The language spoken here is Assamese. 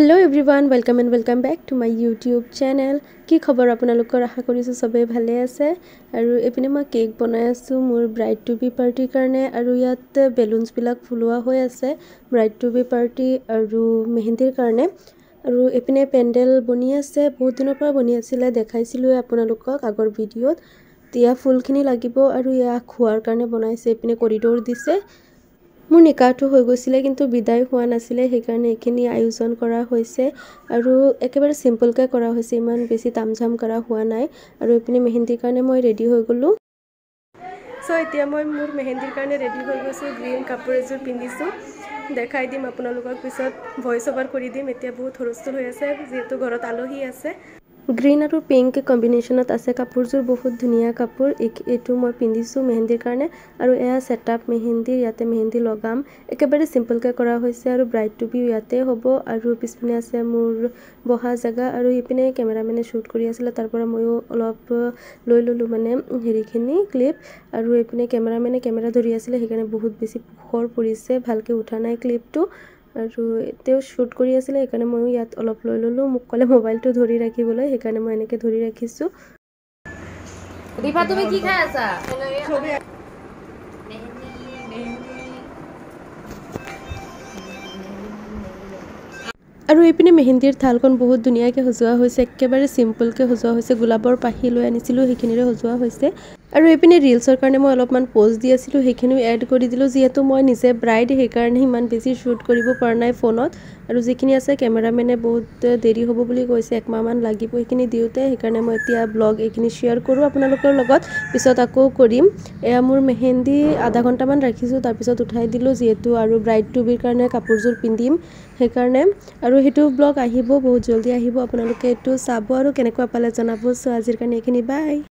Hello everyone, welcome and welcome back to my YouTube channel. কি খবৰ আপোনালোকৰ আশা কৰিছো সবে ভালে আছে আৰু এপিনে মই কেক বনাই আছো মোৰ ব্ৰাইড টু বি পাৰ্টিৰ কাৰণে আৰু ইয়াত বেলুনছ বিলাক ফুলোৱা হৈ আছে ব্ৰাইড টু বি পাৰ্টি আৰু মেহেন্দিৰ কাৰণে আৰু এপিনে পেন্ডেল বনি আছে বহুত দিনৰ পৰা বনি আছিল দেখাইছিলো আপোনালোকক আগৰ ভিডিঅ'ত তিয়া ফুলখিনি লাগিব আৰু ইয়া খোৱাৰ কাৰণে বনাইছে এপিনে কৰিডৰ দিছে মোৰ নিকাটো হৈ গৈছিল কিন্তু বিদায় হোৱা নাছিল হেকাৰণে এখিনি আয়োজন কৰা হৈছে আৰু একেবাৰে সিম্পল কে কৰা হৈছে ইমান বেছি তামঝাম কৰা হোৱা নাই আৰু এপিনে মেহেন্দিৰ কাৰণে মই ৰেডি হৈ গলো সো এতিয়া মই মোৰ মেহেন্দিৰ কাৰণে ৰেডি হৈ গৈছো গ্ৰীন কাপোৰ এযোৰ পিন্ধিছো দেখাই দিম আপোনালোকক পিছত ভয়েস ওভাৰ কৰি দিম এতিয়া বহুত হৰস্থল হৈ আছে যেহেতু ঘৰত আলহী আছে গ্ৰীন আৰু পিংক কম্বিনেশনত আছে কাপোৰযোৰ বহুত ধুনিয়া কাপোৰ এটো মই পিন্ধিছো মেহেন্দিৰ কাৰণে আৰু এয়া সেটআপ মেহেন্দি ইয়াতে মেহেন্দি লগাম একেবাৰে সিম্পল কে কৰা হৈছে আৰু ব্ৰাইড টু বি ইয়াতে হ'ব আৰু পিছপিনে আছে মোৰ বহা জায়গা আৰু ইপিনে ক্যামেৰামেনে শুট কৰি আছিল তাৰ পৰা ময়ো অলপ লৈ ললো মানে হেৰিখিনি ক্লিপ আৰু ইপিনে ক্যামেৰামেনে ক্যামেৰা ধৰি আছিল হেকাৰণে বহুত বেছি পোহৰ পৰিছে ভালকে উঠা নাই ক্লিপটো আৰু তেও শুট কৰি আছিল হেকাৰণে মই ইয়াত অলপ লৈ ললো মোক কলে মোবাইলটো ধৰি ৰাখিবলৈ হেকাৰণে মই এনেকে ধৰি ৰাখিছো ৰিফা তুমি কি খাই আছা আৰু এপিনে মেহেন্দিৰ থালখন বহুত ধুনিয়াকে সজোৱা হৈছে একেবাৰে সিম্পল কে সজোৱা হৈছে গোলাবৰ পাহি লৈ আনিছিলো হেখিনিৰে সজোৱা হৈছে আৰু এপিনে ৰিলছৰ কাৰণে মই অলপমান পোজ দি আছিলো হেখিনিও এড কৰি দিলো যেহেতু মই নিজে ব্ৰাইড হেকাৰণে ইমান বেছি শুট কৰিব পৰা নাই ফোনত আৰু যিখিনি আছে ক্যামেৰামেনে বহুত দেৰি হ'ব বুলি কৈছে এক মাহ মান লাগিব হেখিনি দিওতে হেকাৰণে মই এতিয়া ব্লগ এখিনি শেয়াৰ কৰো আপোনালোকৰ লগত পিছত আকৌ কৰিম এয়া মোৰ মেহেন্দি আধা ঘণ্টা মান ৰাখিছো তাৰ পিছত উঠাই দিলো যেহেতু আৰু ব্ৰাইড টু বিৰ কাৰণে কাপোৰযোৰ পিন্ধিম হেকাৰণে আৰু হেতু ব্লগ আহিব বহুত জলদি আহিব আপোনালোকে এটো চাব আৰু কেনেকুৱা পালে জনাব সো আজিৰ কাৰণে এখিনি বাই